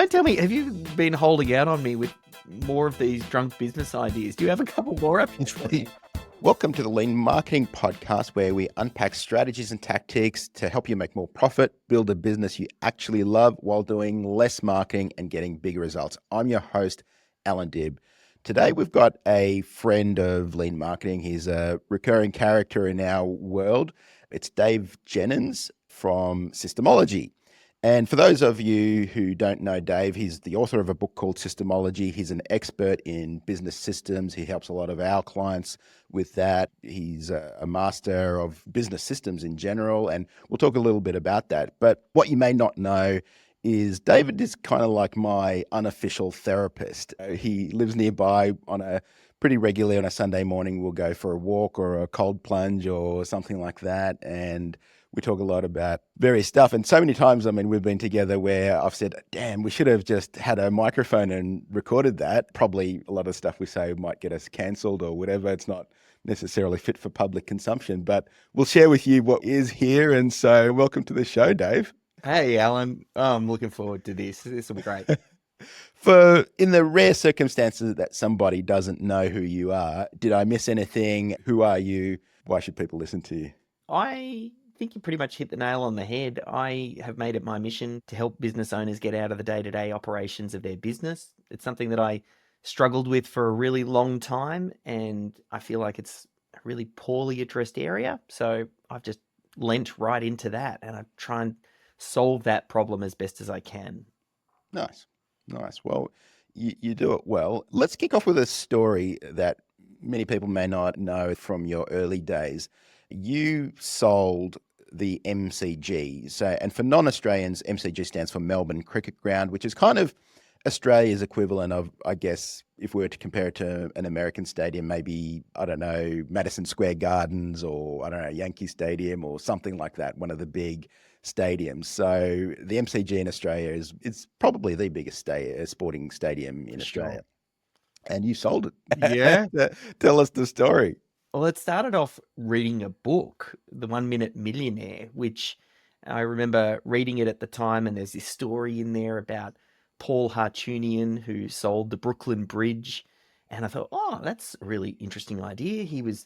Don't tell me, have you been holding out on me with more of these drunk business ideas? Do you have a couple more up your sleeve? Welcome to the Lean Marketing Podcast, where we unpack strategies and tactics to help you make more profit, build a business you actually love while doing less marketing and getting bigger results. I'm your host, Allan. Today, we've got a friend of lean marketing. He's a recurring character in our world. It's Dave Jenyns from SYSTEMology. And for those of you who don't know Dave, he's the author of a book called SYSTEMology. He's an expert in business systems. He helps a lot of our clients with that. He's a master of business systems in general, and we'll talk a little bit about that. But what you may not know is David is kind of like my unofficial therapist. He lives nearby pretty regularly on a Sunday morning. We'll go for a walk or a cold plunge or something like that. And we talk a lot about various stuff. And so many times, we've been together where I've said, damn, we should have just had a microphone and recorded that. Probably a lot of stuff we say might get us cancelled or whatever. It's not necessarily fit for public consumption, but we'll share with you what is here. And so welcome to the show, Dave. Hey, Allan. I'm looking forward to this. This will be great. For in the rare circumstances that somebody doesn't know who you are, did I miss anything? Who are you? Why should people listen to you? I think you pretty much hit the nail on the head. I have made it my mission to help business owners get out of the day-to-day operations of their business. It's something that I struggled with for a really long time, and I feel like it's a really poorly addressed area. So I've just lent right into that, and I try and solve that problem as best as I can. Nice. Well, you do it well. Let's kick off with a story that many people may not know from your early days. You sold the MCG. So, and for non-Australians, MCG stands for Melbourne Cricket Ground, which is kind of Australia's equivalent of, I guess, if we were to compare it to an American stadium, maybe, I don't know, Madison Square Gardens or, I don't know, Yankee Stadium or something like that, one of the big stadiums. So the MCG in Australia it's probably the biggest sporting stadium in Australia. And you sold it. Yeah. Tell us the story. Well, it started off reading a book, The 1 Minute Millionaire, which I remember reading it at the time, and there's this story in there about Paul Hartunian, who sold the Brooklyn Bridge. And I thought, oh, that's a really interesting idea. He was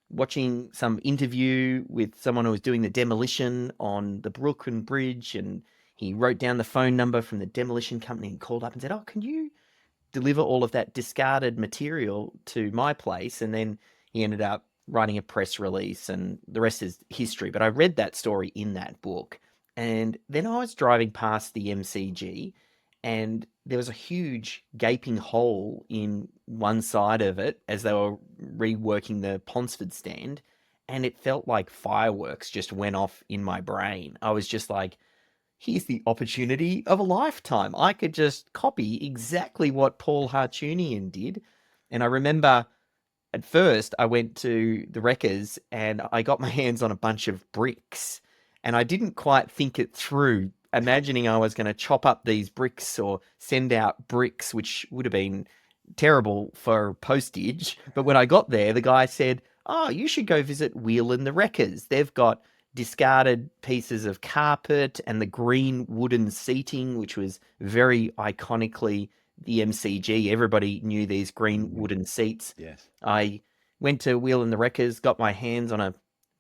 watching some interview with someone who was doing the demolition on the Brooklyn Bridge, and he wrote down the phone number from the demolition company and called up and said, oh, can you deliver all of that discarded material to my place? And then he ended up writing a press release, and the rest is history. But I read that story in that book. And then I was driving past the MCG, and there was a huge gaping hole in one side of it as they were reworking the Ponsford stand. And it felt like fireworks just went off in my brain. I was just like, here's the opportunity of a lifetime. I could just copy exactly what Paul Hartunian did. And I remember at first I went to the Wreckers and I got my hands on a bunch of bricks, and I didn't quite think it through, imagining I was going to chop up these bricks or send out bricks, which would have been terrible for postage. But when I got there, the guy said, oh, you should go visit Wheel and the Wreckers. They've got discarded pieces of carpet and the green wooden seating, which was very iconically the MCG. Everybody knew these green wooden seats. Yes. I went to Wheel and the Wreckers, got my hands on a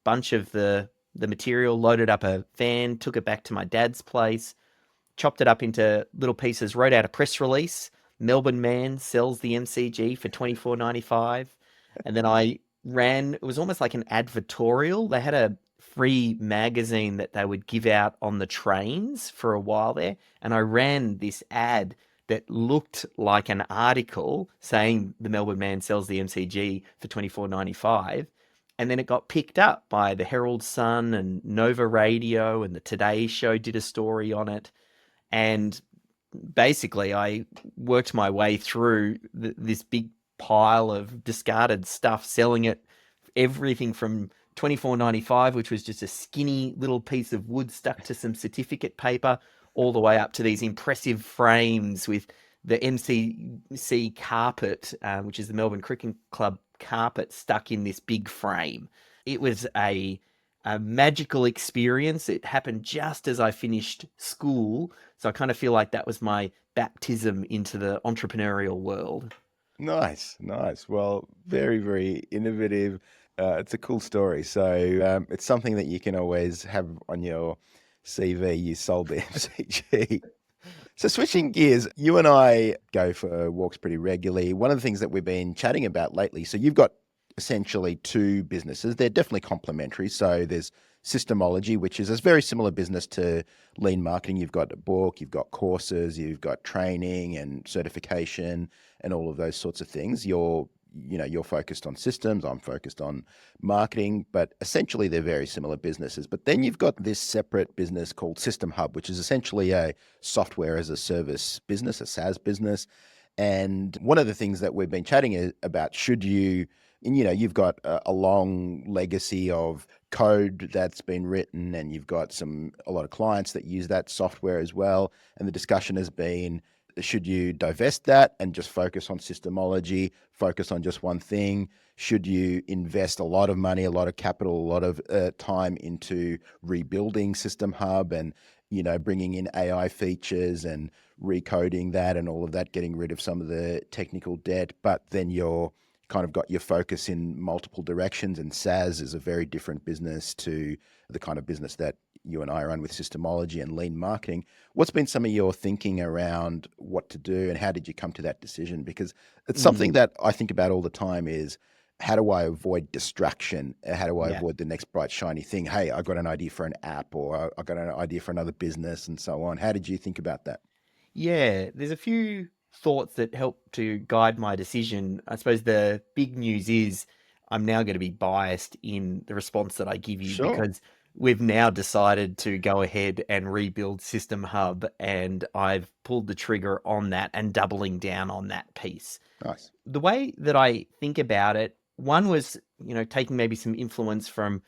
bunch of the material, loaded up a van, took it back to my dad's place, chopped it up into little pieces, wrote out a press release. Melbourne man sells the MCG for $24.95. And then I ran, it was almost like an advertorial. They had a free magazine that they would give out on the trains for a while there. And I ran this ad that looked like an article saying the Melbourne man sells the MCG for $24.95. And then it got picked up by the Herald Sun and Nova Radio, and the Today Show did a story on it. And basically I worked my way through this big pile of discarded stuff, selling it, everything from $24.95, which was just a skinny little piece of wood stuck to some certificate paper, all the way up to these impressive frames with the MCC carpet, which is the Melbourne Cricket Club carpet, stuck in this big frame. It was a a magical experience. It happened just as I finished school. So I kind of feel like that was my baptism into the entrepreneurial world. Nice, nice. Well, very, very innovative. It's a cool story. So it's something that you can always have on your CV. You sold the MCG. So switching gears, you and I go for walks pretty regularly. One of the things that we've been chatting about lately, so you've got essentially two businesses. They're definitely complementary. So there's Systemology, which is a very similar business to lean marketing. You've got a book, you've got courses, you've got training and certification and all of those sorts of things. You're focused on systems, I'm focused on marketing, but essentially they're very similar businesses. But then you've got this separate business called System Hub, which is essentially a software as a service business, a SaaS business. And one of the things that we've been chatting about, you've got a long legacy of code that's been written, and you've got a lot of clients that use that software as well. And the discussion has been, should you divest that and just focus on Systemology, focus on just one thing? Should you invest a lot of money, a lot of capital, a lot of time into rebuilding System Hub and bringing in AI features and recoding that and all of that, getting rid of some of the technical debt, but then you're kind of got your focus in multiple directions, and SaaS is a very different business to the kind of business that you and I run with Systemology and lean marketing. What's been some of your thinking around what to do, and how did you come to that decision? Because it's something that I think about all the time is, how do I avoid distraction? How do I Yeah. avoid the next bright, shiny thing? Hey, I got an idea for an app, or I got an idea for another business, and so on. How did you think about that? Yeah, there's a few thoughts that help to guide my decision. I suppose the big news is I'm now going to be biased in the response that I give you Sure. because we've now decided to go ahead and rebuild System Hub, and I've pulled the trigger on that and doubling down on that piece. Nice. The way that I think about it, one was, taking maybe some influence from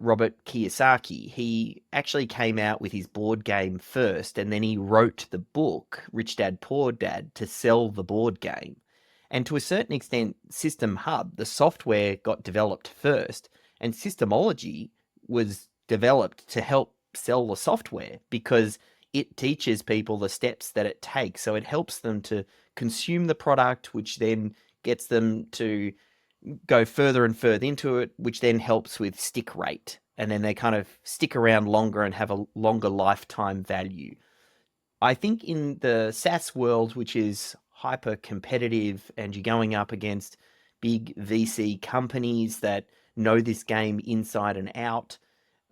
Robert Kiyosaki. He actually came out with his board game first, and then he wrote the book, Rich Dad Poor Dad, to sell the board game. And to a certain extent, System Hub, the software, got developed first, and Systemology was developed to help sell the software because it teaches people the steps that it takes. So it helps them to consume the product, which then gets them to go further and further into it, which then helps with stick rate. And then they kind of stick around longer and have a longer lifetime value. I think in the SaaS world, which is hyper competitive and you're going up against big VC companies that know this game inside and out,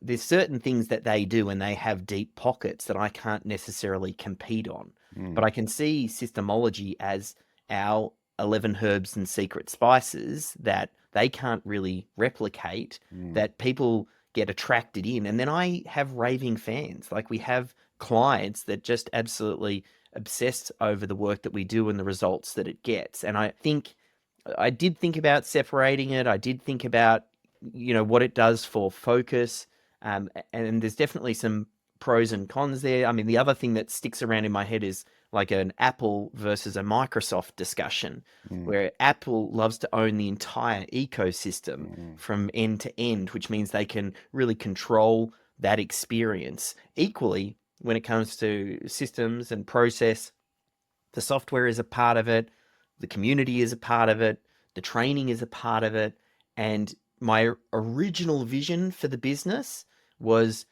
there's certain things that they do and they have deep pockets that I can't necessarily compete on. But Mm, I can see Systemology as our 11 herbs and secret spices that they can't really replicate, mm, that people get attracted in. And then I have raving fans. Like, we have clients that just absolutely obsess over the work that we do and the results that it gets. And I did think about separating it. I did think about, what it does for focus. And there's definitely some pros and cons there. I mean, the other thing that sticks around in my head is like an Apple versus a Microsoft discussion, mm, where Apple loves to own the entire ecosystem mm, from end to end, which means they can really control that experience. Equally, when it comes to systems and process, the software is a part of it, the community is a part of it, the training is a part of it. And my original vision for the business was,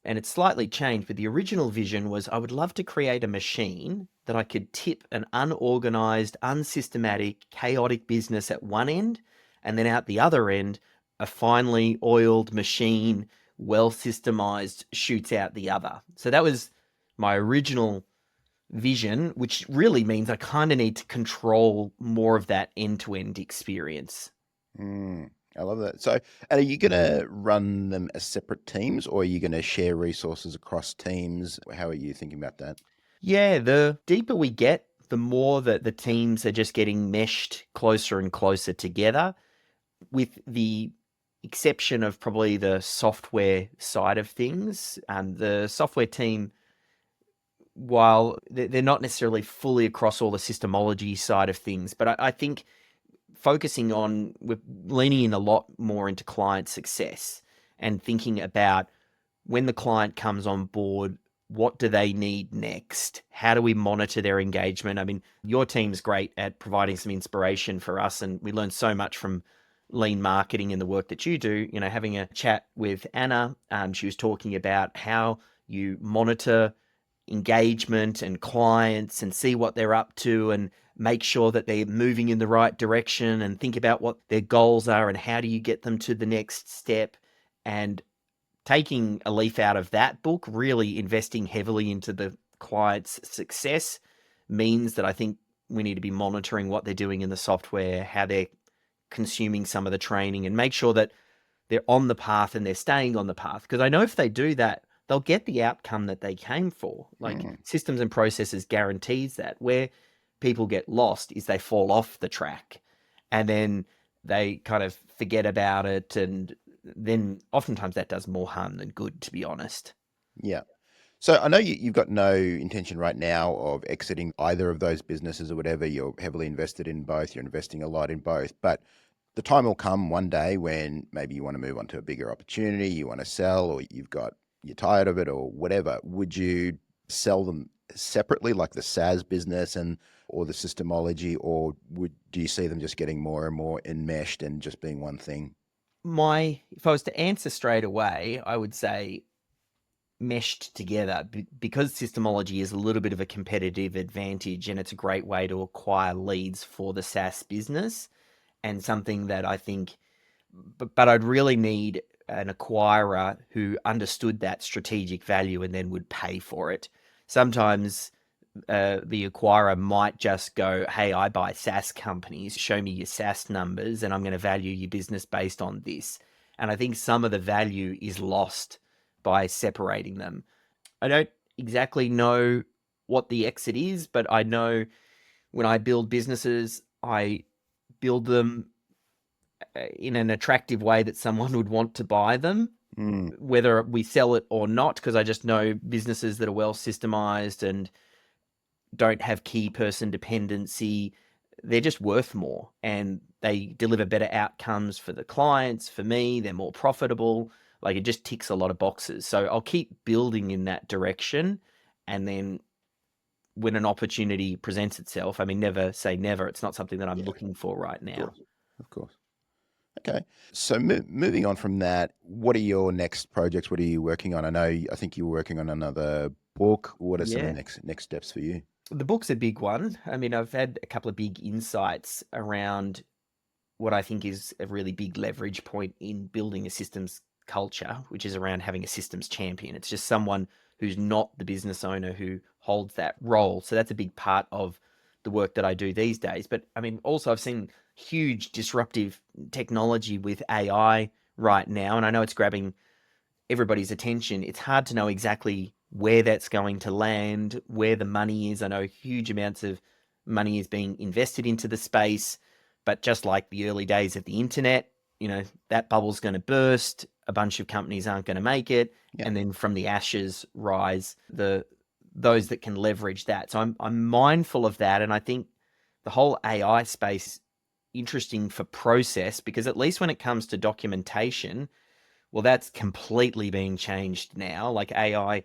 and it's slightly changed, but the original vision was I would love to create a machine that I could tip an unorganized, unsystematic, chaotic business at one end, and then out the other end, a finely oiled machine, well systemized, shoots out the other. So that was my original vision, which really means I kind of need to control more of that end to end experience. mm. I love that. So, and are you going to run them as separate teams, or are you going to share resources across teams? How are you thinking about that? Yeah, the deeper we get, the more that the teams are just getting meshed closer and closer together, with the exception of probably the software side of things. The software team, while they're not necessarily fully across all the systemology side of things, but I think we're leaning in a lot more into client success. and thinking about when the client comes on board, what do they need next? How do we monitor their engagement? I mean, your team's great at providing some inspiration for us, and we learn so much from lean marketing and the work that you do. You know, having a chat with Anna, she was talking about how you monitor engagement and clients and see what they're up to and make sure that they're moving in the right direction and think about what their goals are and how do you get them to the next step. And taking a leaf out of that book, really investing heavily into the client's success means that I think we need to be monitoring what they're doing in the software, how they're consuming some of the training, and make sure that they're on the path and they're staying on the path. Because I know if they do that, they'll get the outcome that they came for. Like systems and processes guarantees that. Where people get lost is they fall off the track and then they kind of forget about it, and then oftentimes that does more harm than good, to be honest. Yeah. So I know you've got no intention right now of exiting either of those businesses or whatever. You're heavily invested in both. You're investing a lot in both. But the time will come one day when maybe you want to move on to a bigger opportunity, you want to sell, or you're tired of it or whatever. Would you sell them separately, like the SaaS business or the SYSTEMology, or do you see them just getting more and more enmeshed and just being one thing? If I was to answer straight away, I would say meshed together, because systemology is a little bit of a competitive advantage and it's a great way to acquire leads for the SaaS business, and something that I think, but I'd really need an acquirer who understood that strategic value and then would pay for it. Sometimes the acquirer might just go, hey, I buy SaaS companies, show me your SaaS numbers, and I'm going to value your business based on this. And I think some of the value is lost by separating them. I don't exactly know what the exit is, but I know when I build businesses, I build them in an attractive way that someone would want to buy them, whether we sell it or not, because I just know businesses that are well systemized and don't have key person dependency, they're just worth more and they deliver better outcomes for the clients. For me, they're more profitable. Like, it just ticks a lot of boxes. So I'll keep building in that direction. And then when an opportunity presents itself, I mean, never say never. It's not something that I'm looking for right now. Of course. Okay. So moving on from that, what are your next projects? What are you working on? I think you were working on another book. What are some of the next steps for you? The book's a big one. I mean, I've had a couple of big insights around what I think is a really big leverage point in building a systems culture, which is around having a systems champion. It's just someone who's not the business owner who holds that role. So that's a big part of the work that I do these days. But I mean, also I've seen huge disruptive technology with AI right now, and I know it's grabbing everybody's attention. It's hard to know exactly where that's going to land, where the money is. I know huge amounts of money is being invested into the space, but just like the early days of the internet, you know, that bubble's going to burst. A bunch of companies aren't going to make it. And then from the ashes rise those that can leverage that. So I'm mindful of that. And I think the whole AI space interesting for process, because at least when it comes to documentation, well, that's completely being changed now. Like, AI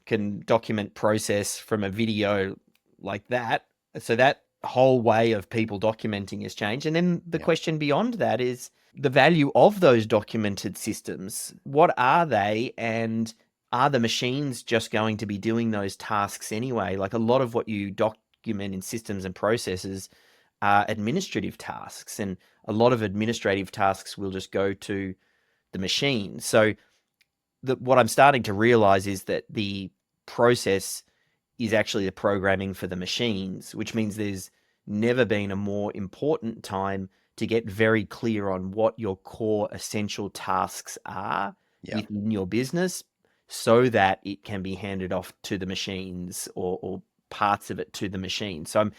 can document process from a video like that. So that whole way of people documenting has changed. And then the question beyond that is the value of those documented systems. What are they? And are the machines just going to be doing those tasks anyway? Like, a lot of what you document in systems and processes are administrative tasks, and a lot of administrative tasks will just go to the machine. So what I'm starting to realize is that the process is actually the programming for the machines, which means there's never been a more important time to get very clear on what your core essential tasks are within your business, so that it can be handed off to the machines, or parts of it to the machine. So I'm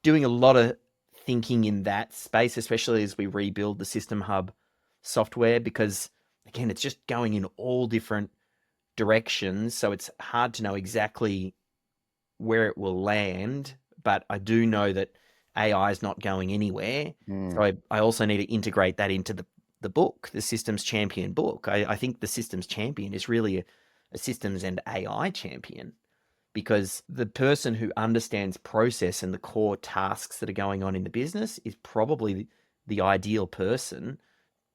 doing a lot of thinking in that space, especially as we rebuild the System Hub software, because again, it's just going in all different directions. So it's hard to know exactly where it will land, but I do know that AI is not going anywhere. So I also need to integrate that into the book, the Systems Champion book. I think the Systems Champion is really a systems and AI champion, because the person who understands process and the core tasks that are going on in the business is probably the ideal person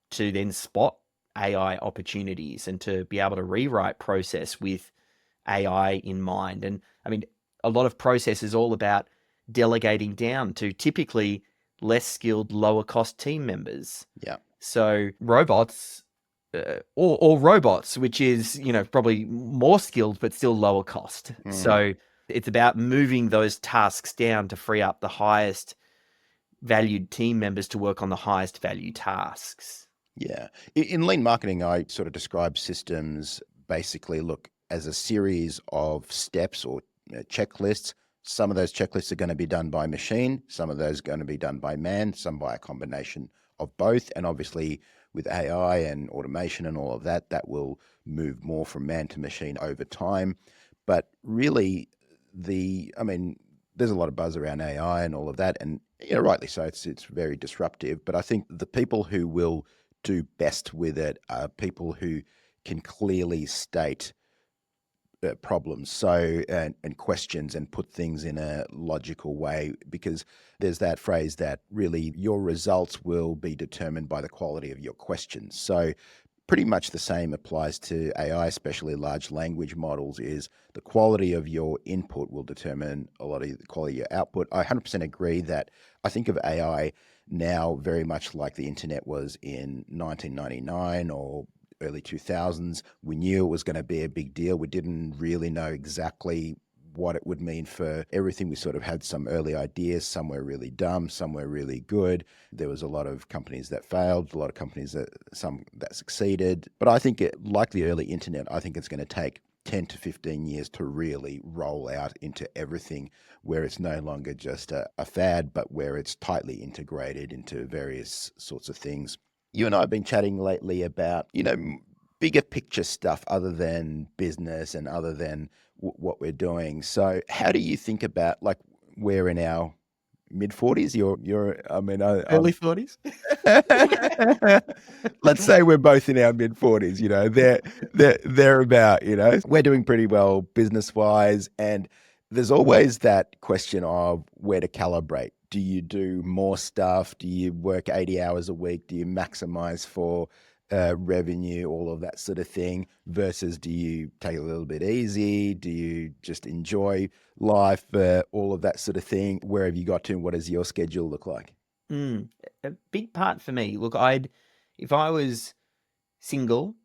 to then spot AI opportunities and to be able to rewrite process with AI in mind. And I mean, a lot of process is all about delegating down to typically less skilled, lower cost team members. Yeah. So robots, or robots, which is, probably more skilled but still lower cost. So it's about moving those tasks down to free up the highest valued team members to work on the highest value tasks. Yeah. In lean marketing, I sort of describe systems basically look as a series of steps or checklists. Some of those checklists are going to be done by machine, some of those are going to be done by man, some by a combination of both. And obviously, with AI and automation and all of that, that will move more from man to machine over time. But really, there's a lot of buzz around AI and all of that, and rightly so. It's very disruptive. But I think the people who will do best with it are people who can clearly state problems and questions and put things in a logical way, because there's that phrase that really your results will be determined by the quality of your questions. So pretty much the same applies to AI, especially large language models, is the quality of your input will determine a lot of the quality of your output. I 100% agree that I think of AI now very much like the internet was in 1999 or early 2000s. We knew it was going to be a big deal. We didn't really know exactly what it would mean for everything. We sort of had some early ideas. Some were really dumb, some were really good. There was a lot of companies that failed, a lot of companies some that succeeded. But I think like the early internet, I think it's going to take 10 to 15 years to really roll out into everything, where it's no longer just a fad, but where it's tightly integrated into various sorts of things. You and I have been chatting lately about, bigger picture stuff other than business and other than what we're doing. So how do you think about, like, we're in our mid 40s? Early 40s? Let's say we're both in our mid 40s, they're about, we're doing pretty well business wise. And there's always that question of where to calibrate. Do you do more stuff? Do you work 80 hours a week? Do you maximize for revenue, all of that sort of thing, versus do you take it a little bit easy? Do you just enjoy life, all of that sort of thing? Where have you got to, and what does your schedule look like? A big part for me. Look, if I was single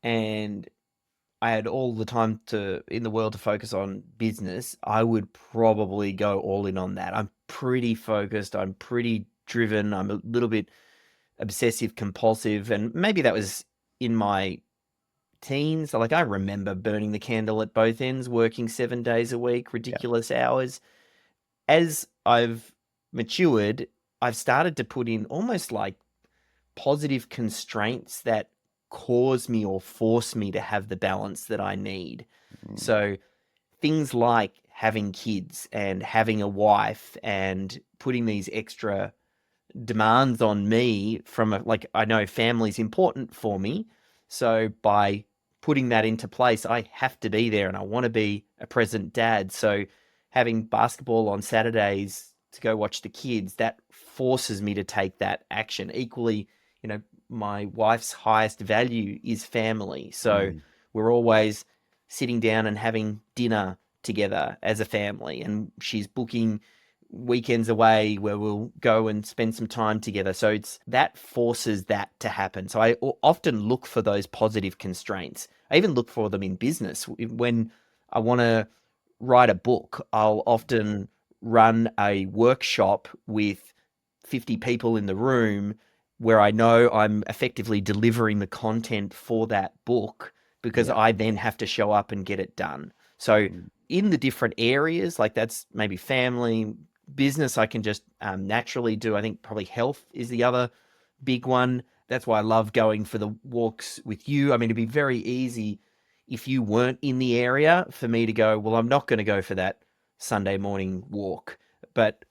and I had all the time in the world to focus on business, I would probably go all in on that. I'm pretty focused. I'm pretty driven. I'm a little bit obsessive compulsive, and maybe that was in my teens. Like, I remember burning the candle at both ends, working 7 days a week, ridiculous hours. As I've matured, I've started to put in almost like positive constraints that cause me or force me to have the balance that I need. So things like having kids and having a wife and putting these extra demands on me I know family's important for me. So by putting that into place, I have to be there and I want to be a present dad. So having basketball on Saturdays to go watch the kids, that forces me to take that action. Equally, my wife's highest value is family. So we're always sitting down and having dinner together as a family, and she's booking weekends away where we'll go and spend some time together. So it's that forces that to happen. So I often look for those positive constraints. I even look for them in business. When I want to write a book, I'll often run a workshop with 50 people in the room where I know I'm effectively delivering the content for that book, because I then have to show up and get it done. So in the different areas, like that's maybe family, business, I can just naturally do. I think probably health is the other big one. That's why I love going for the walks with you. I mean, it'd be very easy if you weren't in the area for me to go, well, I'm not going to go for that Sunday morning walk, but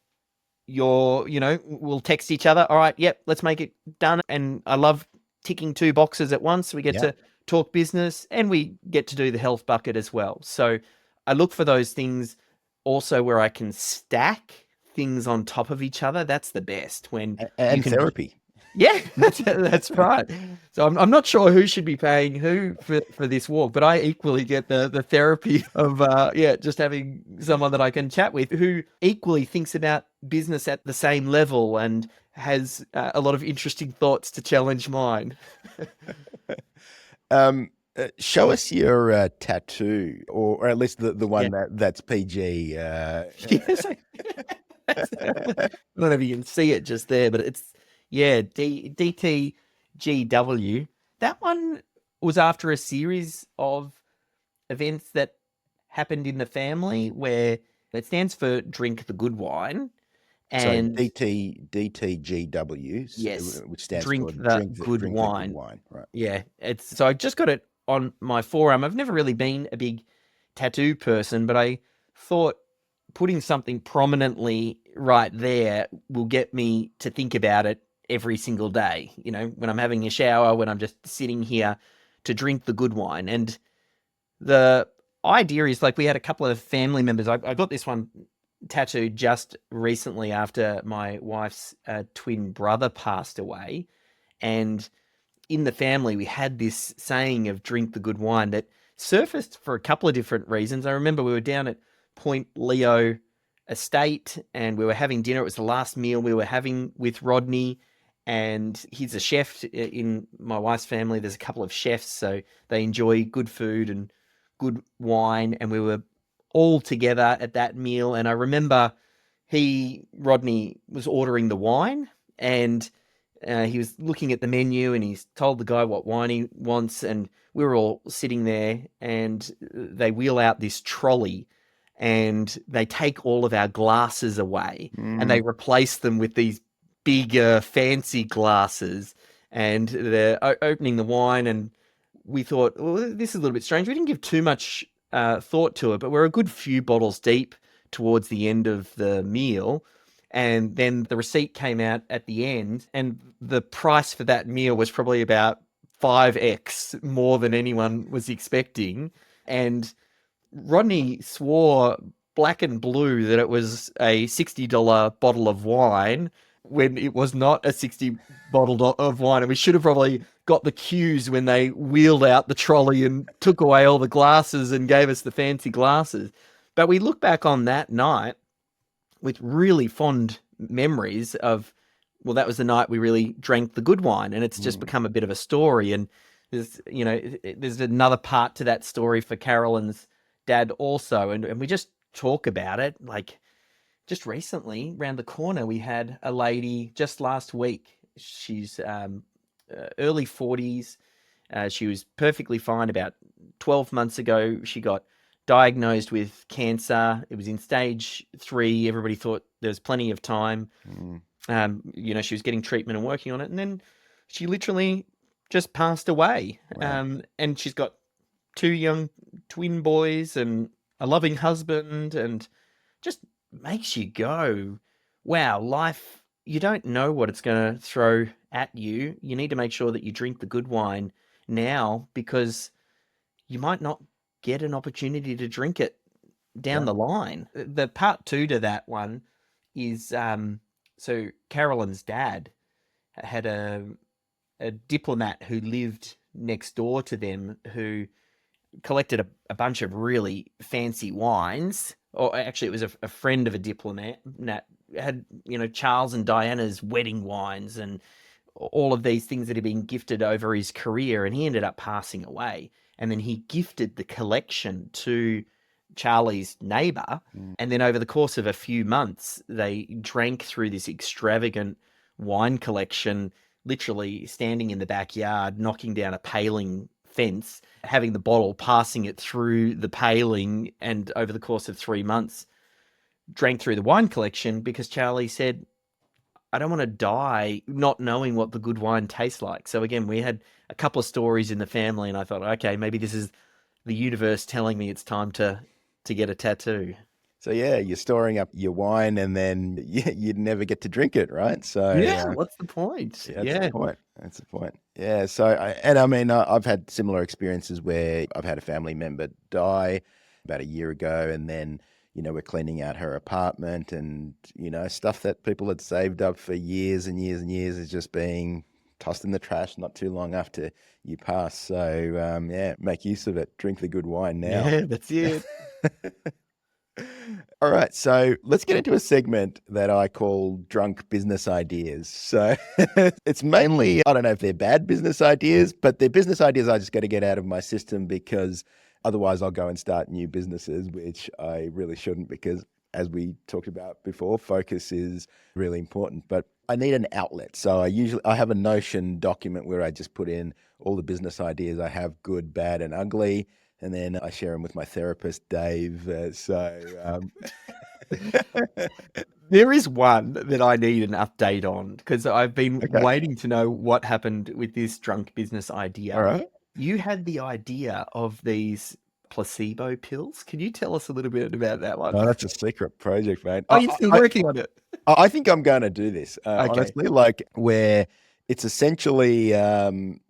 we'll text each other. All right, yep, let's make it done. And I love ticking two boxes at once. We get Yeah. to talk business and we get to do the health bucket as well. So I look for those things also where I can stack things on top of each other. That's the best when you And can. therapy. Yeah, that's right. So I'm not sure who should be paying who for this walk, but I equally get the therapy of just having someone that I can chat with who equally thinks about business at the same level and has a lot of interesting thoughts to challenge mine. Show us your tattoo, or at least the Yeah. one that's PG. Yes, I don't know if you can see it just there, but it's DTGW. That one was after a series of events that happened in the family where it stands for Drink the Good Wine. Sorry, And DTGW, yes, which stands for Drink the Good drink the good Wine. wine, right? Yeah, it's so I just got it on my forearm. I've never really been a big tattoo person, but I thought putting something prominently right there will get me to think about it every single day. You know, when I'm having a shower, when I'm just sitting here to drink the good wine. And the idea is like we had a couple of family members. I got this one tattooed just recently after my wife's twin brother passed away. And in the family, we had this saying of drink the good wine that surfaced for a couple of different reasons. I remember we were down at Point Leo Estate and we were having dinner. It was the last meal we were having with Rodney, and he's a chef in my wife's family. There's a couple of chefs, so they enjoy good food and good wine. And we were all together at that meal. And I remember Rodney was ordering the wine, and he was looking at the menu and he's told the guy what wine he wants. And we were all sitting there and they wheel out this trolley and they take all of our glasses away and they replace them with these bigger, fancy glasses. And they're opening the wine. And we thought, well, this is a little bit strange. We didn't give too much thought to it, but we're a good few bottles deep towards the end of the meal. And then the receipt came out at the end, and the price for that meal was probably about 5x more than anyone was expecting. And Rodney swore black and blue that it was a $60 bottle of wine when it was not a 60 bottle of wine. And we should have probably got the cues when they wheeled out the trolley and took away all the glasses and gave us the fancy glasses. But we look back on that night with really fond memories of, well, that was the night we really drank the good wine, and it's just become a bit of a story. And there's another part to that story for Carolyn's dad also, and we just talk about it. Like just recently, around the corner, we had a lady just last week. She's early 40s. She was perfectly fine. About 12 months ago, she got diagnosed with cancer. It was in stage 3. Everybody thought there was plenty of time. She was getting treatment and working on it. And then she literally just passed away. Wow. And she's got 2 young twin boys and a loving husband, and just makes you go, wow, life, you don't know what it's going to throw at you. You need to make sure that you drink the good wine now, because you might not get an opportunity to drink it down the line. The part 2 to that one is so Carolyn's dad had a diplomat who lived next door to them who collected a bunch of really fancy wines. Or actually, it was a friend of a diplomat that had, Charles and Diana's wedding wines and all of these things that had been gifted over his career. And he ended up passing away. And then he gifted the collection to Charlie's neighbor. And then over the course of a few months, they drank through this extravagant wine collection, literally standing in the backyard, knocking down a paling fence, having the bottle, passing it through the paling. And over the course of 3 months, drank through the wine collection because Charlie said, I don't want to die not knowing what the good wine tastes like. So again, we had a couple of stories in the family, and I thought, okay, maybe this is the universe telling me it's time to get a tattoo. So yeah, you're storing up your wine and then you'd never get to drink it, right? So Yeah, what's the point? yeah, that's the Yeah. point. That's the point. Yeah. So, I mean, I've had similar experiences where I've had a family member die about a year ago, and then, we're cleaning out her apartment, and, stuff that people had saved up for years and years and years is just being tossed in the trash not too long after you pass. So, yeah, make use of it. Drink the good wine now. Yeah, that's it. All right, so let's get into a segment that I call drunk business ideas. So it's mainly, I don't know if they're bad business ideas, but they're business ideas I just got to get out of my system because otherwise I'll go and start new businesses, which I really shouldn't because, as we talked about before, focus is really important. But I need an outlet. So I have a Notion document where I just put in all the business ideas I have, good, bad, and ugly. And then I share them with my therapist, Dave. There is one that I need an update on because I've been Okay. waiting to know what happened with this drunk business idea. All right. You had the idea of these placebo pills. Can you tell us a little bit about that one? No, that's a secret project, mate. Oh, you're still working on it. I think I'm going to do this, Okay. honestly, like where it's essentially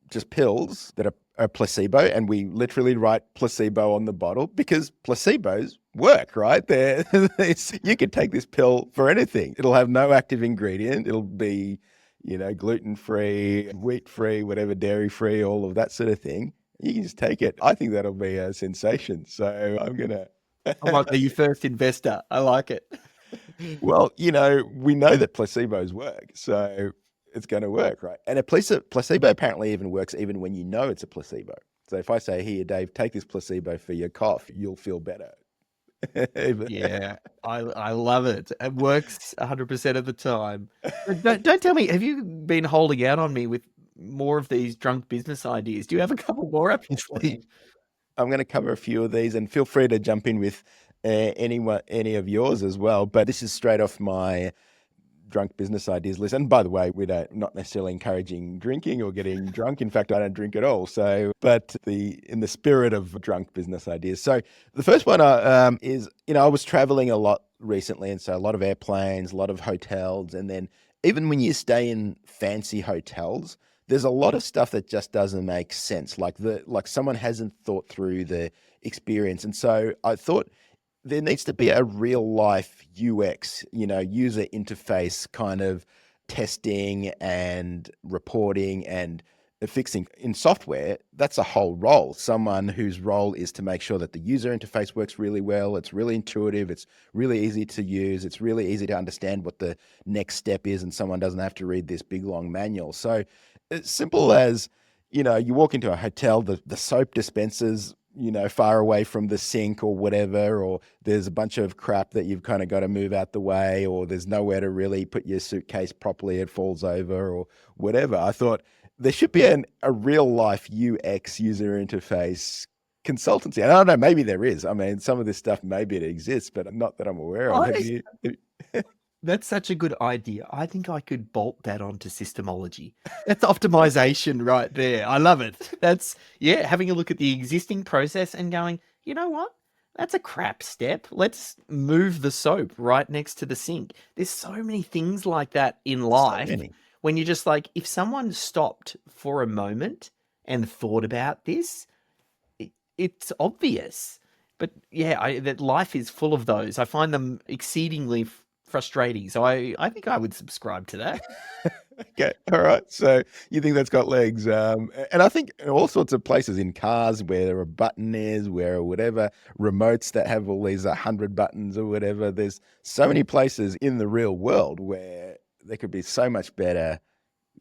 just pills that are placebo, and we literally write placebo on the bottle because placebos work, right? You could take this pill for anything. It'll have no active ingredient. It'll be, gluten-free, wheat-free, whatever, dairy-free, all of that sort of thing. You can just take it. I think that'll be a sensation. So I'm going to... I might be your first investor. I like it. Well, we know that placebos work, so it's going to work, right? And a placebo apparently even works even when you know it's a placebo. So if I say, here, Dave, take this placebo for your cough, you'll feel better. Yeah, I love it. It works 100% of the time. But don't tell me, have you been holding out on me with more of these drunk business ideas? Do you have a couple more up your sleeve? I'm going to cover a few of these, and feel free to jump in with any of yours as well. But this is straight off my drunk business ideas list. And by the way, not necessarily encouraging drinking or getting drunk. In fact, I don't drink at all. So, but in the spirit of drunk business ideas. So the first one is, I was traveling a lot recently, and so a lot of airplanes, a lot of hotels, and then even when you stay in fancy hotels, there's a lot of stuff that just doesn't make sense. Like someone hasn't thought through the experience. And so I thought there needs to be a real life UX, user interface kind of testing and reporting and fixing in software. That's a whole role. Someone whose role is to make sure that the user interface works really well. It's really intuitive. It's really easy to use. It's really easy to understand what the next step is, and someone doesn't have to read this big long manual. So it's simple as, you walk into a hotel, the soap dispensers, far away from the sink or whatever, or there's a bunch of crap that you've kind of got to move out the way, or there's nowhere to really put your suitcase properly, it falls over or whatever. I thought there should be a real life UX, user interface consultancy. And I don't know, maybe there is. I mean, some of this stuff, maybe it exists, but not that I'm aware of. That's such a good idea. I think I could bolt that onto SYSTEMology. That's optimization right there. I love it. That's, having a look at the existing process and going, you know what? That's a crap step. Let's move the soap right next to the sink. There's so many things like that in life when you're just like, if someone stopped for a moment and thought about this, it's obvious. But that life is full of those. I find them exceedingly frustrating. So I think I would subscribe to that. Okay. All right. So you think that's got legs. And I think in all sorts of places, in cars where there are buttoners, where whatever, remotes that have all these 100 buttons or whatever. There's so many places in the real world where there could be so much better,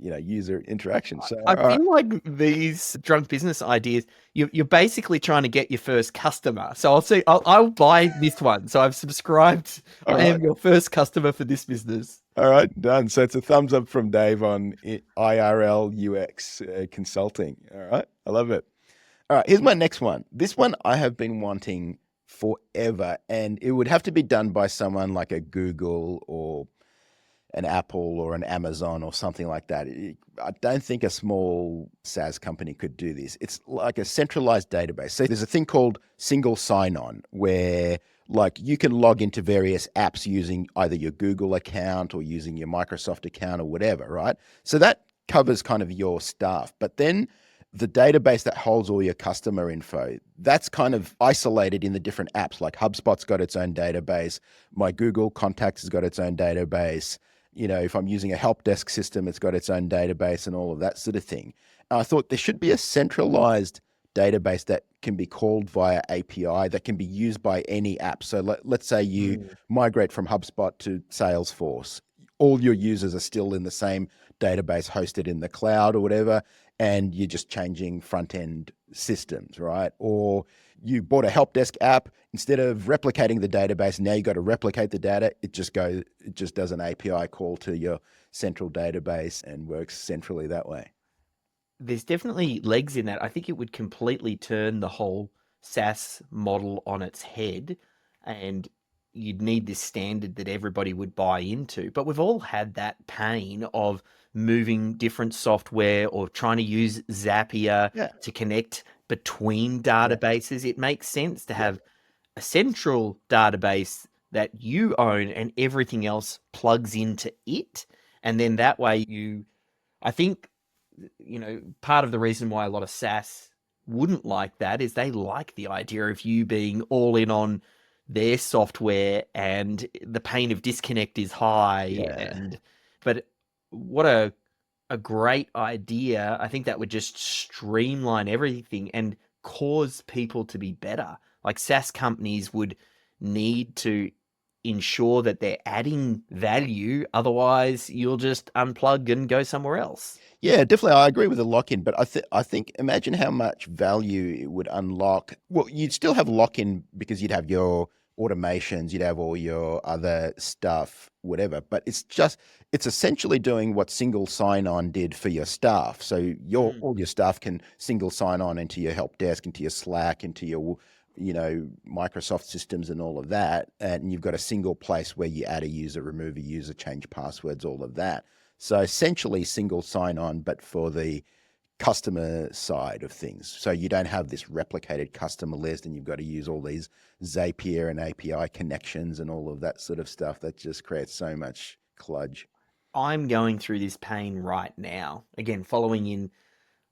user interaction. So I feel like these drunk business ideas, you're basically trying to get your first customer. So I'll buy this one. So I've subscribed. I am your first customer for this business. All right, done. So it's a thumbs up from Dave on IRL UX consulting. All right, I love it. All right, here's my next one. This one I have been wanting forever, and it would have to be done by someone like a Google or an Apple or an Amazon or something like that. I don't think a small SaaS company could do this. It's like a centralized database. So there's a thing called single sign-on where like you can log into various apps using either your Google account or using your Microsoft account or whatever, right? So that covers kind of your stuff. But then the database that holds all your customer info, that's kind of isolated in the different apps. Like HubSpot's got its own database. My Google Contacts has got its own database. You know, if I'm using a help desk system, it's got its own database and all of that sort of thing. And I thought there should be a centralized database that can be called via API that can be used by any app. So let's say you migrate from HubSpot to Salesforce. All your users are still in the same database hosted in the cloud or whatever, and you're just changing front-end systems, right? Or you bought a help desk app, instead of replicating the database, now you got to replicate the data. It just does an API call to your central database and works centrally that way. There's definitely legs in that. I think it would completely turn the whole SaaS model on its head, and you'd need this standard that everybody would buy into. But we've all had that pain of moving different software or trying to use Zapier to connect between databases. It makes sense to have a central database that you own and everything else plugs into it. And then that way I think, part of the reason why a lot of SaaS wouldn't like that is they like the idea of you being all in on their software, and the pain of disconnect is high. But what a great idea. I think that would just streamline everything and cause people to be better. Like SaaS companies would need to ensure that they're adding value. Otherwise, you'll just unplug and go somewhere else. Yeah, definitely. I agree with the lock-in, but I think imagine how much value it would unlock. Well, you'd still have lock-in because you'd have your automations, you'd have all your other stuff, whatever. But it's essentially doing what single sign-on did for your staff. So all your staff can single sign on into your help desk, into your Slack, into your Microsoft systems and all of that. And you've got a single place where you add a user, remove a user, change passwords, all of that. So essentially single sign-on, but for the customer side of things. So you don't have this replicated customer list and you've got to use all these Zapier and API connections and all of that sort of stuff. That just creates so much kludge. I'm going through this pain right now. Again, following in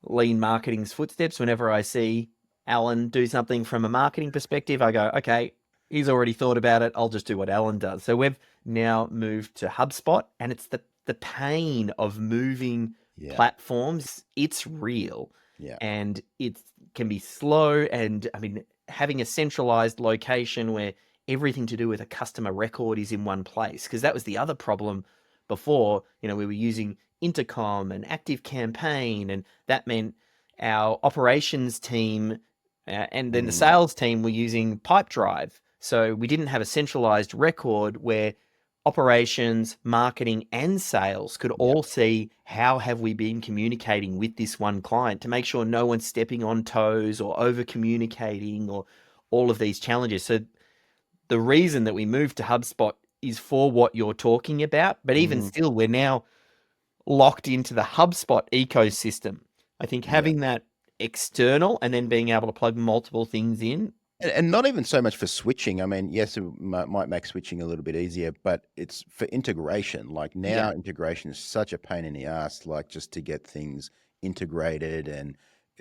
lean marketing's footsteps. Whenever I see Allan do something from a marketing perspective, I go, okay, he's already thought about it. I'll just do what Allan does. So we've now moved to HubSpot, and it's the pain of moving platforms. It's real, and it can be slow. And I mean, having a centralized location where everything to do with a customer record is in one place, because that was the other problem before. We were using Intercom and Active Campaign, and that meant our operations team and then the sales team were using Pipedrive. So we didn't have a centralized record where operations, marketing, and sales could all see how have we been communicating with this one client to make sure no one's stepping on toes or over communicating or all of these challenges. So the reason that we moved to HubSpot is for what you're talking about, but even still, we're now locked into the HubSpot ecosystem. I think having that external and then being able to plug multiple things in. And not even so much for switching. I mean, yes, it might make switching a little bit easier, but it's for integration. Like now, integration is such a pain in the ass, like just to get things integrated and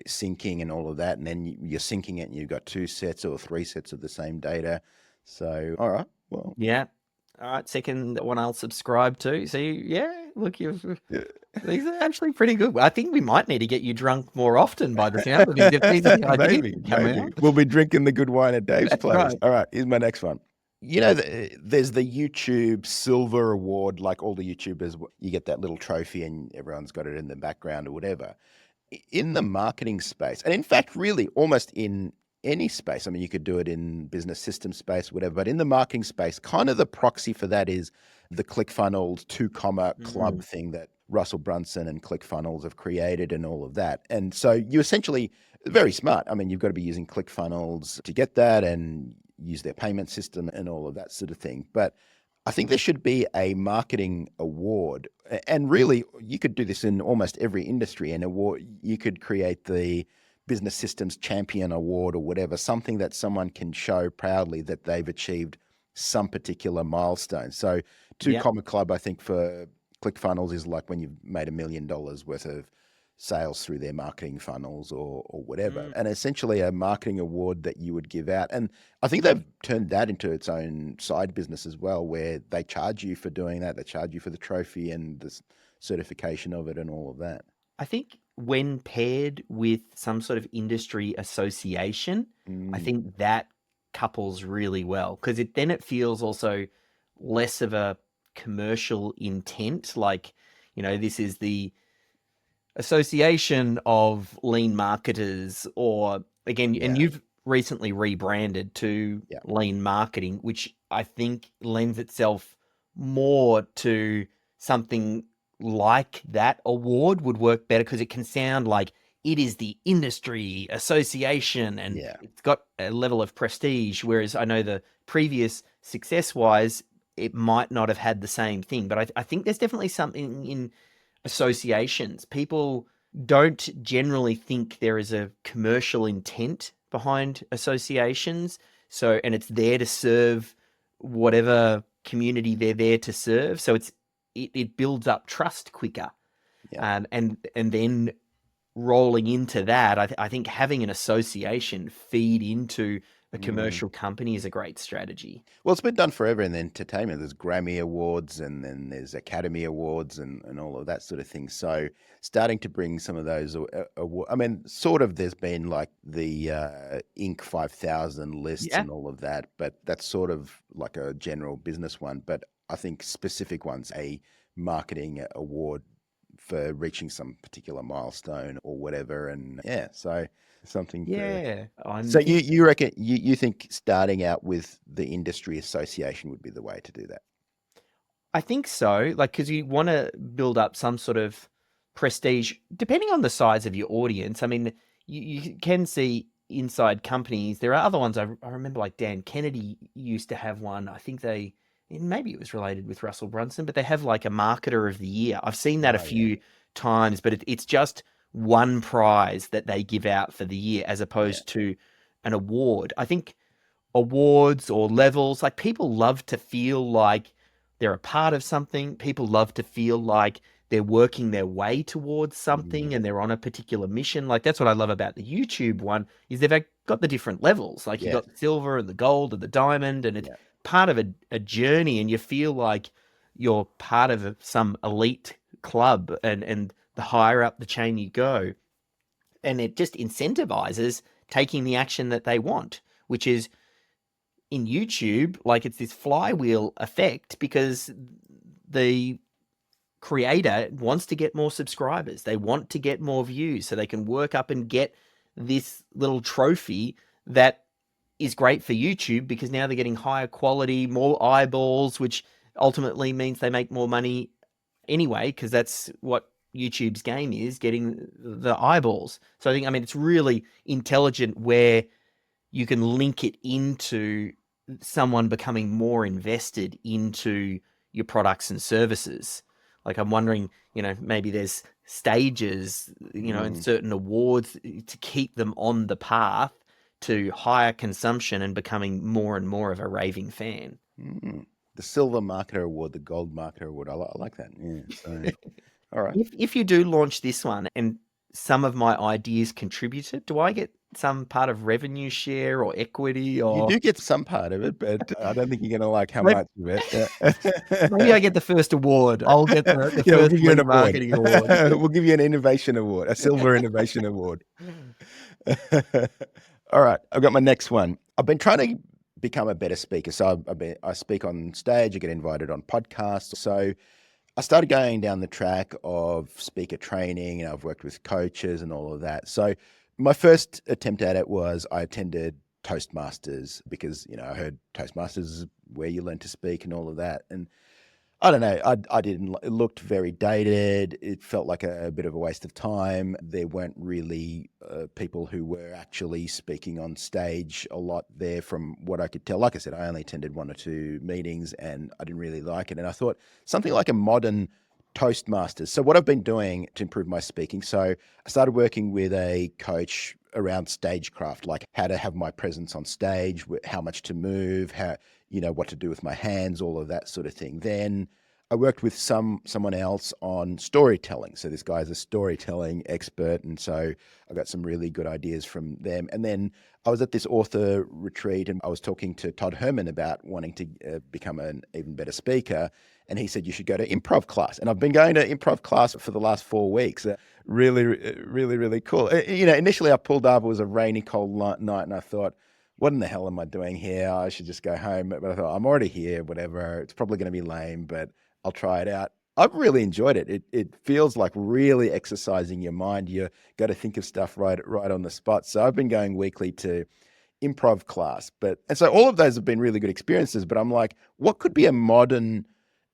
syncing and all of that. And then you're syncing it and you've got 2 sets or 3 sets of the same data. So, all right, well. Yeah. All right, second one I'll subscribe to. So, look, these are actually pretty good. I think we might need to get you drunk more often by the sound of it. Maybe. We'll be drinking the good wine at Dave's place. Right. All right, here's my next one. There's the YouTube Silver Award, like all the YouTubers, you get that little trophy and everyone's got it in the background or whatever. In the marketing space, and in fact, really almost in any space. I mean, you could do it in business system space, whatever, but in the marketing space, kind of the proxy for that is the ClickFunnels 2 club thing that Russell Brunson and ClickFunnels have created and all of that. And so you essentially, very smart. I mean, you've got to be using ClickFunnels to get that and use their payment system and all of that sort of thing. But I think there should be a marketing award. And really, you could do this in almost every industry. An award, you could create the Business Systems Champion Award or whatever, something that someone can show proudly that they've achieved some particular milestone. So, Two Yeah. Comma Club, I think, for ClickFunnels is like when you've made $1 million worth of sales through their marketing funnels or whatever. Mm. And essentially a marketing award that you would give out. And I think they've turned that into its own side business as well, where they charge you for doing that. They charge you for the trophy and the certification of it and all of that. I think when paired with some sort of industry association, I think that couples really well, because it feels also less of a commercial intent. Like, this is the association of lean marketers, or again, and Yeah. you've recently rebranded to Yeah. lean marketing, which I think lends itself more to something like that award would work better, because it can sound like it is the industry association and Yeah. it's got a level of prestige. Whereas I know the previous success wise, it might not have had the same thing. But I think there's definitely something in associations. People don't generally think there is a commercial intent behind associations. So, and it's there to serve whatever community they're there to serve. So it builds up trust quicker. Yeah. And then rolling into that, I think having an association feed into a Mm. commercial company is a great strategy. Well, it's been done forever in entertainment. There's Grammy Awards and then there's Academy Awards and all of that sort of thing. So starting to bring some of those awards. I mean, sort of there's been like the Inc. 5000 lists Yeah. and all of that, but that's sort of like a general business one. But I think specific ones, a marketing award for reaching some particular milestone or whatever. And yeah, so something to. Yeah. I So think you reckon you think starting out with the industry association would be the way to do that? I think so, like, because you want to build up some sort of prestige, depending on the size of your audience. I mean, you can see inside companies. There are other ones. I remember, like Dan Kennedy used to have one. I think maybe it was related with Russell Brunson, but they have like a marketer of the year. I've seen that a Oh yeah, few times, but it's just one prize that they give out for the year as yeah. opposed to an award. I think awards or levels, like, people love to feel like they're a part of something. People love to feel like they're working their way towards something Mm, and they're on a particular mission. Like, that's what I love about the YouTube one, is they've got the different levels. Like, you yeah, got the silver and the gold and the diamond, and it's yeah. part of a journey, and you feel like you're part of some elite club, and the higher up the chain you go. And it just incentivizes taking the action that they want, which is, in YouTube, like, it's this flywheel effect, because the creator wants to get more subscribers. They want to get more views so they can work up and get this little trophy that is great for YouTube, because now they're getting higher quality, more eyeballs, which ultimately means they make more money anyway, because that's what YouTube's game is, getting the eyeballs. So I think, I mean, it's really intelligent where you can link it into someone becoming more invested into your products and services. Like, I'm wondering, maybe there's stages, and Mm, certain awards to keep them on the path to higher consumption and becoming more and more of a raving fan. mm. The silver marketer award, the gold marketer award. I like that. Yeah. So all right. If you do launch this one and some of my ideas contributed, do I get some part of revenue share or equity, You or do get some part of it, but I don't think you're going to like how maybe, much of it. maybe I get the first award? I'll get the Yeah, we'll first give you an lead award. marketing award. We'll give you an innovation award, a silver innovation award. All right, I've got my next one. I've been trying to become a better speaker. So I speak on stage, I get invited on podcasts. So I started going down the track of speaker training, and I've worked with coaches and all of that. So my first attempt at it was I attended Toastmasters, because I heard Toastmasters is where you learn to speak and all of that. And I don't know. I didn't. It looked very dated. It felt like a bit of a waste of time. There weren't really people who were actually speaking on stage a lot there, from what I could tell. Like I said, I only attended one or two meetings, and I didn't really like it. And I thought something like a modern Toastmasters. So what I've been doing to improve my speaking. So I started working with a coach around stagecraft, like how to have my presence on stage, how much to move, how, what to do with my hands, all of that sort of thing. Then I worked with someone else on storytelling. So this guy's a storytelling expert, and so I got some really good ideas from them. And then I was at this author retreat, and I was talking to Todd Herman about wanting to become an even better speaker. And he said, you should go to improv class. And I've been going to improv class for the last 4 weeks. Really, really, really cool. Initially I pulled up, it was a rainy, cold night, and I thought, what in the hell am I doing here? I should just go home. But I thought, I'm already here, whatever. It's probably going to be lame, but I'll try it out. I've really enjoyed it. It feels like really exercising your mind. You got to think of stuff right on the spot. So I've been going weekly to improv class, and so all of those have been really good experiences. But I'm like, what could be a modern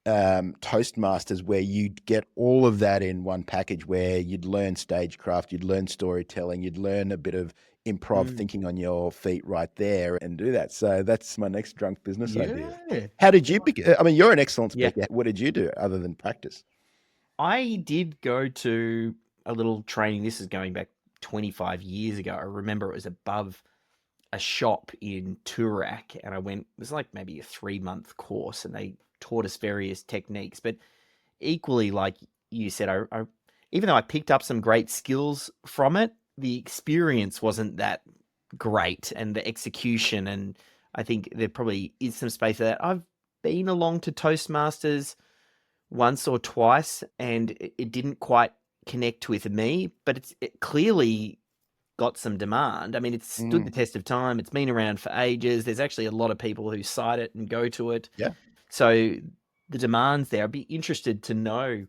Toastmasters where you'd get all of that in one package, where you'd learn stagecraft, you'd learn storytelling, you'd learn a bit of improv, thinking on your feet right there, and do that. So that's my next drunk business idea. Yeah. How did you I mean, you're an excellent Yeah. speaker. What did you do other than practice? I did go to a little training. This is going back 25 years ago. I remember it was above a shop in Toorak, and it was like maybe a 3-month course, and they taught us various techniques. But equally, like you said, I even though I picked up some great skills from it, the experience wasn't that great, and the execution, and I think there probably is some space for that. I've been along to Toastmasters once or twice, and it didn't quite connect with me, but it clearly got some demand. I mean, it's stood the test of time. It's been around for ages. There's actually a lot of people who cite it and go to it. Yeah. So the demand's there. I'd be interested to know,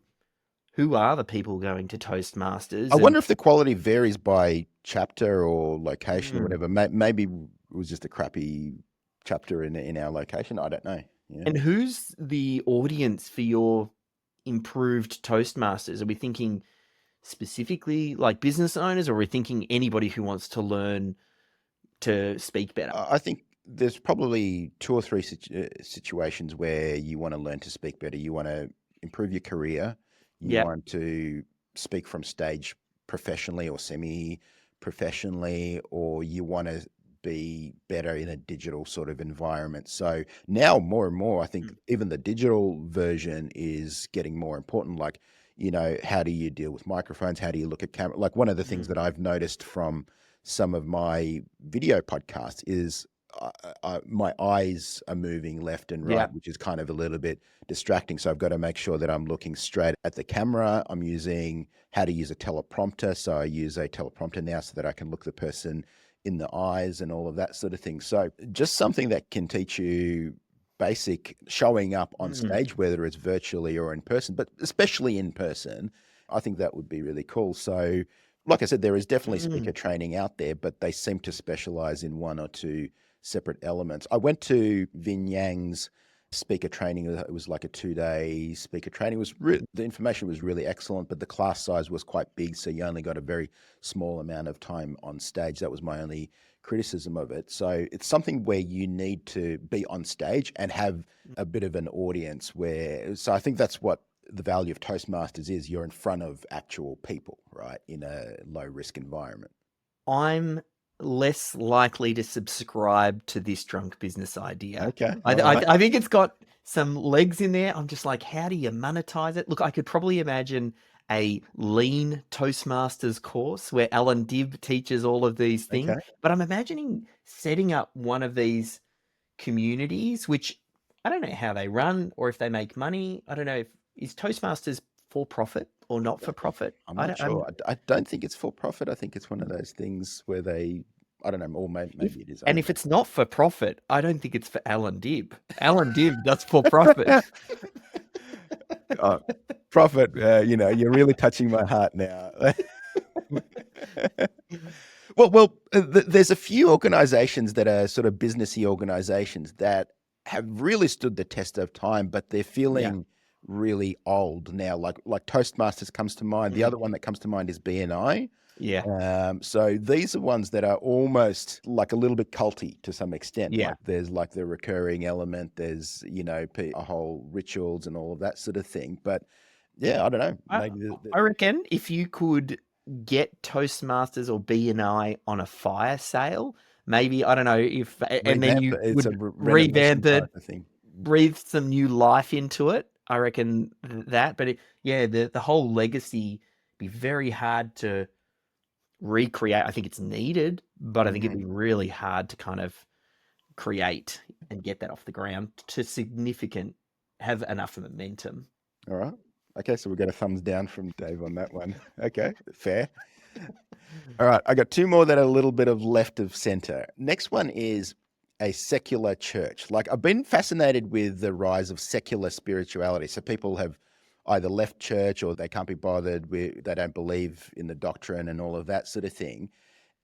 who are the people going to Toastmasters? I wonder if the quality varies by chapter or location or Mm. whatever. Maybe it was just a crappy chapter in our location. I don't know. Yeah. And who's the audience for your improved Toastmasters? Are we thinking specifically like business owners, or are we thinking anybody who wants to learn to speak better? I think there's probably 2 or 3 situations where you want to learn to speak better. You want to improve your career. You want to speak from stage professionally or semi-professionally, or you want to be better in a digital sort of environment. So now more and more, I think even the digital version is getting more important. Like, how do you deal with microphones? How do you look at camera? Like, one of the things that I've noticed from some of my video podcasts is my eyes are moving left and right, which is kind of a little bit distracting. So I've got to make sure that I'm looking straight at the camera. I'm using how to use a teleprompter. So I use a teleprompter now so that I can look the person in the eyes and all of that sort of thing. So just something that can teach you basic showing up on stage, whether it's virtually or in person, but especially in person. I think that would be really cool. So like I said, there is definitely speaker training out there, but they seem to specialize in 1 or 2 separate elements. I went to Vin Yang's speaker training. It was like a 2-day speaker training. The information was really excellent, but the class size was quite big, so you only got a very small amount of time on stage. That was my only criticism of it. So it's something where you need to be on stage and have a bit of an audience so I think that's what the value of Toastmasters is. You're in front of actual people, right, in a low risk environment. I'm less likely to subscribe to this drunk business idea. Okay. I think it's got some legs in there. I'm just like, how do you monetize it? Look, I could probably imagine a lean Toastmasters course where Allan teaches all of these things. Okay. But I'm imagining setting up one of these communities, which I don't know how they run or if they make money. I don't know is Toastmasters for profit or not for profit? I'm not sure. I don't think it's for profit. I think it's one of those things where I don't know, or maybe it is. And if it's not for profit, I don't think it's for Allan Dibb. Allan Dibb, that's for profit. Profit, you're really touching my heart now. Well, there's a few organizations that are sort of businessy organizations that have really stood the test of time, but they're feeling really old now. Like Toastmasters comes to mind. The other one that comes to mind is BNI. Yeah. So these are ones that are almost like a little bit culty to some extent. Yeah. Like there's like the recurring element, there's, a whole rituals and all of that sort of thing. But yeah, I don't know. Maybe I reckon if you could get Toastmasters or BNI on a fire sale, maybe, I don't know, and then revamp you it. It's a would renovation revamp type it, of thing. breathe some new life into it. I reckon that, but the whole legacy be very hard to recreate. I think it's needed, but I think it'd be really hard to kind of create and get that off the ground to have enough momentum. All right. Okay, so we got a thumbs down from Dave on that one. Okay, fair. All right, I got two more that are a little bit of left of center. Next one is a secular church. Like, I've been fascinated with the rise of secular spirituality. So people have either left church or they can't be bothered with, they don't believe in the doctrine and all of that sort of thing.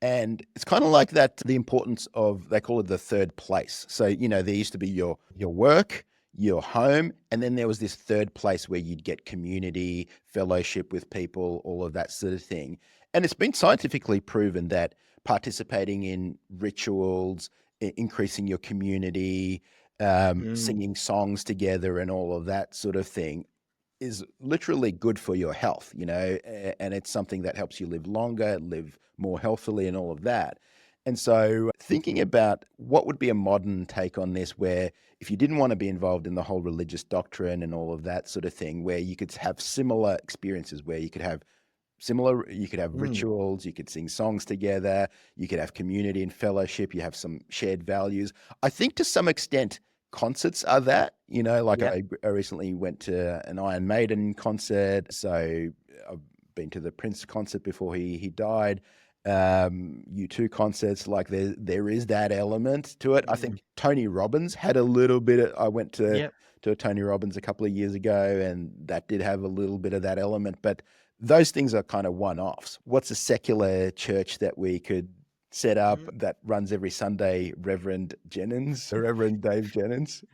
And it's kind of like that, the importance of, they call it the third place. So, there used to be your work, your home, and then there was this third place where you'd get community, fellowship with people, all of that sort of thing. And it's been scientifically proven that participating in rituals, increasing your community, singing songs together and all of that sort of thing is literally good for your health, and it's something that helps you live longer, live more healthily and all of that. And so thinking about what would be a modern take on this, where if you didn't want to be involved in the whole religious doctrine and all of that sort of thing, where you could have similar experiences, where you could have rituals, you could sing songs together, you could have community and fellowship, you have some shared values. I think to some extent, concerts are that, I recently went to an Iron Maiden concert. So I've been to the Prince concert before he died. U2 concerts, like there is that element to it. I think Tony Robbins had a little bit I went to a Tony Robbins a couple of years ago, and that did have a little bit of that element, but those things are kind of one-offs. What's a secular church that we could set up that runs every Sunday, Reverend Dave Jenyns?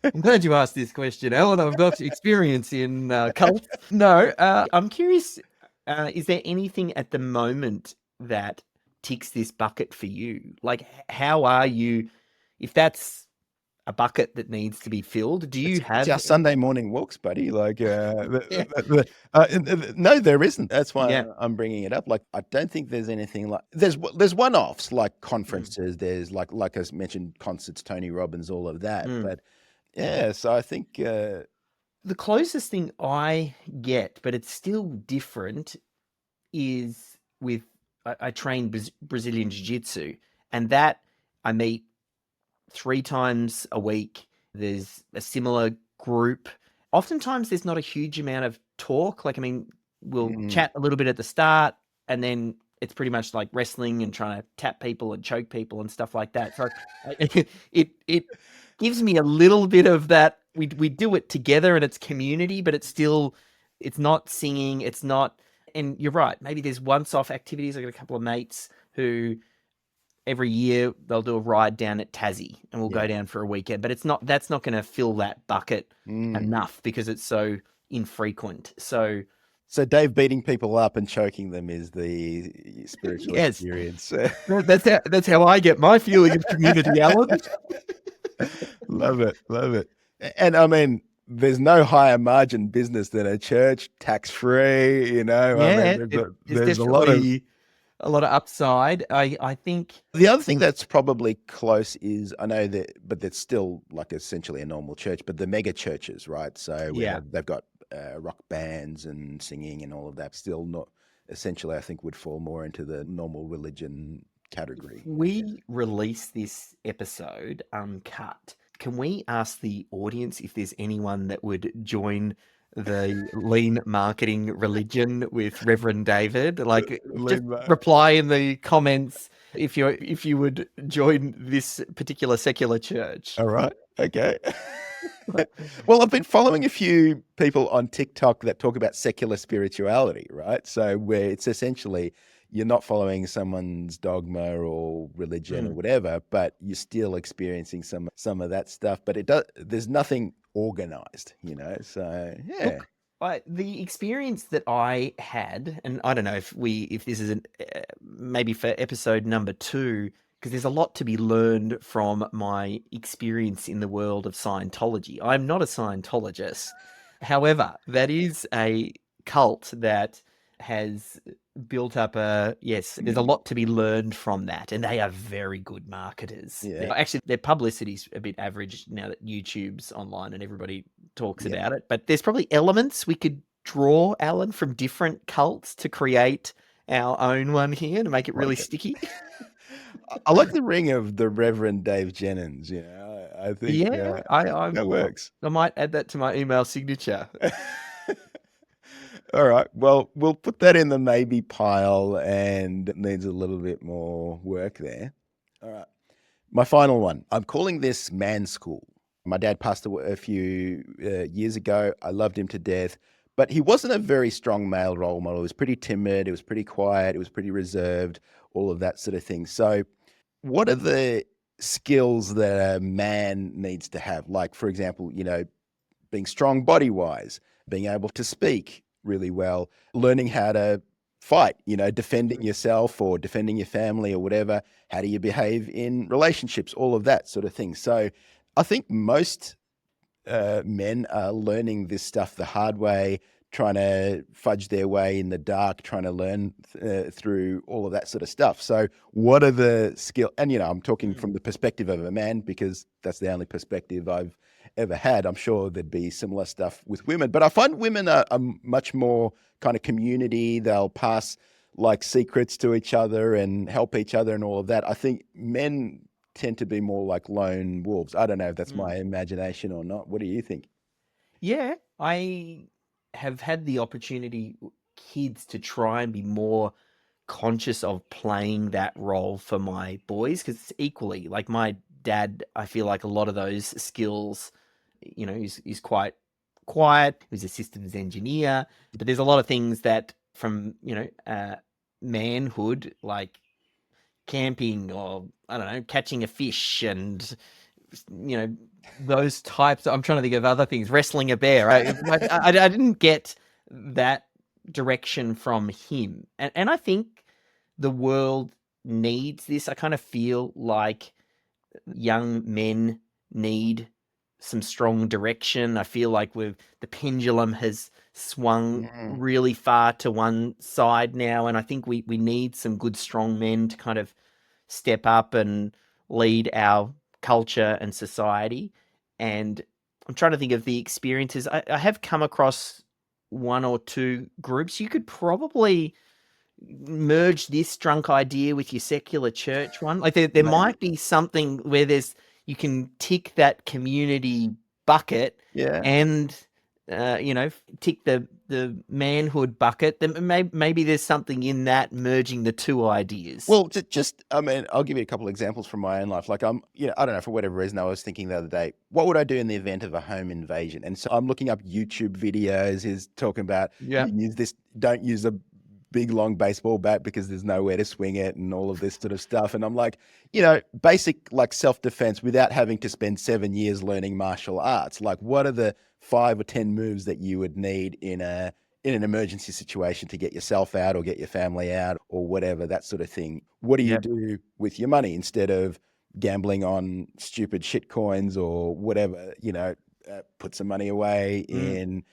I'm glad you asked this question, Allan. I've got experience in cults. No, I'm curious, is there anything at the moment that ticks this bucket for you? Like, how are you, if that's a bucket that needs to be filled, do you have... Just Sunday morning walks, buddy. Like, no, there isn't. That's why I'm bringing it up. Like, I don't think there's anything like, there's one-offs like conferences. There's like I mentioned, concerts, Tony Robbins, all of that. But yeah, so I think the closest thing I get, but it's still different, is with, I train Brazilian Jiu-Jitsu, and that I meet 3 times a week. There's a similar group. Oftentimes there's not a huge amount of talk. Like, I mean, we'll chat a little bit at the start, and then it's pretty much like wrestling and trying to tap people and choke people and stuff like that. So it gives me a little bit of that. We do it together and it's community, but it's not singing. It's not, and you're right. Maybe there's once-off activities. I got a couple of mates who every year they'll do a ride down at Tassie, and we'll go down for a weekend, but that's not going to fill that bucket enough because it's so infrequent. So Dave beating people up and choking them is the spiritual experience. That's how I get my feeling of community, Allan. Love it. And I mean, there's no higher margin business than a church, tax-free, Yeah, I mean, there's a lot of upside. I think the other thing that's probably close is, I know that, but it's still like essentially a normal church, but the mega churches, right? So they've got rock bands and singing and all of that. Still not essentially, I think, would fall more into the normal religion category. We release this episode uncut. Can we ask the audience if there's anyone that would join the lean marketing religion with Reverend David? Like, just reply in the comments if you would join this particular secular church. All right. Okay. Well, I've been following a few people on TikTok that talk about secular spirituality, right? So where it's essentially, you're not following someone's dogma or religion or whatever, but you're still experiencing some of that stuff. But there's nothing organized, So yeah. Look, the experience that I had, and I don't know if this is maybe for episode number 2, because there's a lot to be learned from my experience in the world of Scientology. I'm not a Scientologist. However, that is a cult that has built up there's a lot to be learned from that, and they are very good marketers. Yeah. Actually, their publicity's a bit average now that YouTube's online and everybody talks Yeah. about it, but there's probably elements we could draw, Alan, from different cults to create our own one here to make it really Like it. sticky. I like the ring of the Reverend Dave Jenyns. I think Yeah, I that works. I might add that to my email signature. All right. Well, we'll put that in the maybe pile, and it needs a little bit more work there. All right. My final one. I'm calling this Man School. My dad passed away a few years ago. I loved him to death, but he wasn't a very strong male role model. He was pretty timid. He was pretty quiet. He was pretty reserved, all of that sort of thing. So what are the skills that a man needs to have? Like, for example, being strong body wise, being able to speak really well, learning how to fight, defending yourself or defending your family or whatever. How do you behave in relationships? All of that sort of thing. So I think most men are learning this stuff the hard way, trying to fudge their way in the dark, trying to learn through all of that sort of stuff. So what are the skills? And, I'm talking from the perspective of a man because that's the only perspective I've ever had. I'm sure there'd be similar stuff with women, but I find women are much more kind of community. They'll pass like secrets to each other and help each other and all of that. I think men tend to be more like lone wolves. I don't know if that's my imagination or not. What do you think? Yeah, I have had the opportunity, kids, to try and be more conscious of playing that role for my boys, because it's equally like my dad. I feel like a lot of those skills, he's quite quiet. He was a systems engineer, but there's a lot of things that from manhood, like camping or I don't know, catching a fish and those types. I'm trying to think of other things. Wrestling a bear. I didn't get that direction from him, and I think the world needs this. I kind of feel like young men need some strong direction. I feel like the pendulum has swung really far to one side now, and I think we need some good, strong men to kind of step up and lead our culture and society. And I'm trying to think of the experiences. I have come across one or two groups. You could probably merge this drunk idea with your secular church one. Like there might be something where you can tick that community bucket and tick the manhood bucket. Then maybe there's something in that merging the two ideas. Well, I mean, I'll give you a couple of examples from my own life. Like I don't know, for whatever reason, I was thinking the other day, what would I do in the event of a home invasion? And so I'm looking up YouTube videos. He's talking about don't use a big long baseball bat because there's nowhere to swing it and all of this sort of stuff. And I'm like, basic like self-defense without having to spend 7 years learning martial arts. Like what are the 5 or 10 moves that you would need in an emergency situation to get yourself out or get your family out or whatever, that sort of thing? What do you do with your money instead of gambling on stupid shit coins or whatever, put some money away in,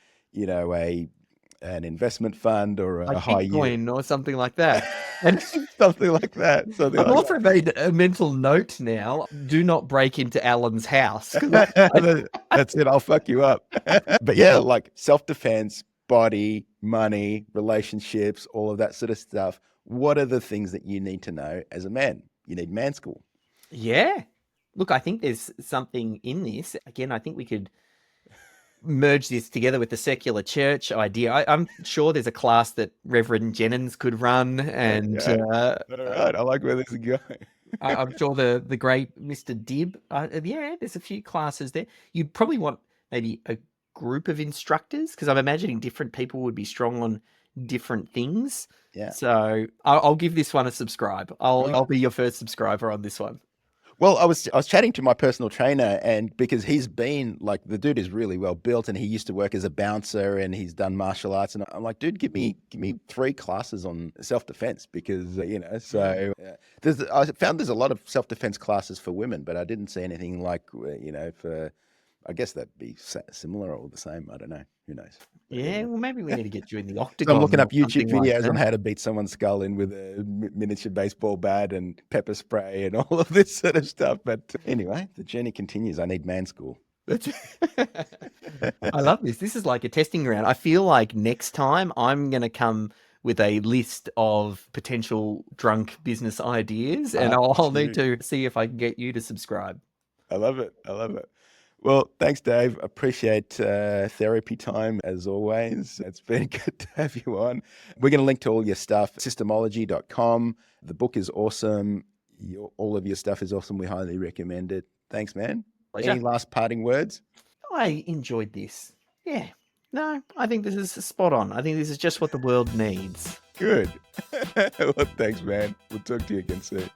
an investment fund or a high yield or something like that. And something like that. I've also made a mental note now. Do not break into Allan's house. That's it. I'll fuck you up. But yeah, like self-defense, body, money, relationships, all of that sort of stuff. What are the things that you need to know as a man? You need man school. Yeah. Look, I think there's something in this. Again, I think we could merge this together with the secular church idea. I'm sure there's a class that Reverend Jenyns could run, and all right, I like where this is going. I'm sure the great Mr. Dibb. There's a few classes there. You'd probably want maybe a group of instructors, because I'm imagining different people would be strong on different things. Yeah. So I'll give this one a subscribe. I'll be your first subscriber on this one. Well, I was chatting to my personal trainer, and because he's been like, the dude is really well built, and he used to work as a bouncer, and he's done martial arts, and I'm like, dude, give me 3 classes on self-defense, because so I found there's a lot of self-defense classes for women, but I didn't see anything like for. I guess that'd be similar or the same. I don't know. Who knows? But Yeah, well, maybe we need to get you in the So I'm octagon looking or up YouTube something like videos on that. how to beat someone's skull in with a miniature baseball bat and pepper spray and all of this sort of stuff. But anyway, the journey continues. I need man school. I love this. This is like a testing ground. I feel like next time I'm going to come with a list of potential drunk business ideas, and I'll need to see if I can get you to subscribe. I love it. I love it. Well, thanks, Dave. Appreciate therapy time as always. It's been good to have you on. We're going to link to all your stuff, SYSTEMology.com. The book is awesome. All of your stuff is awesome. We highly recommend it. Thanks, man. Pleasure. Any last parting words? I enjoyed this. Yeah. No, I think this is spot on. I think this is just what the world needs. Good. Well, thanks, man. We'll talk to you again soon.